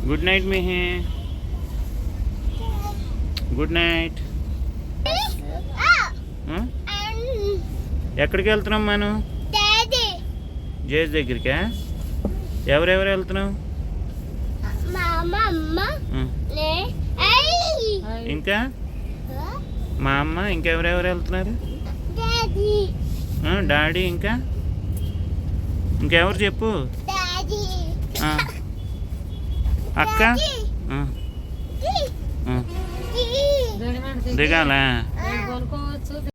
Good night Mihi. Good night. ఎక్కడికి వెళ్తున్నాం మనం? జేజ్ దగ్గరికా? ఎవరెవరు వెళ్తున్నాం? ఇంకా మా అమ్మ, ఇంకెవరెవరు వెళ్తున్నారు? డాడీ, ఇంకా ఇంకెవరు చెప్పు? అక్క దిగాలా?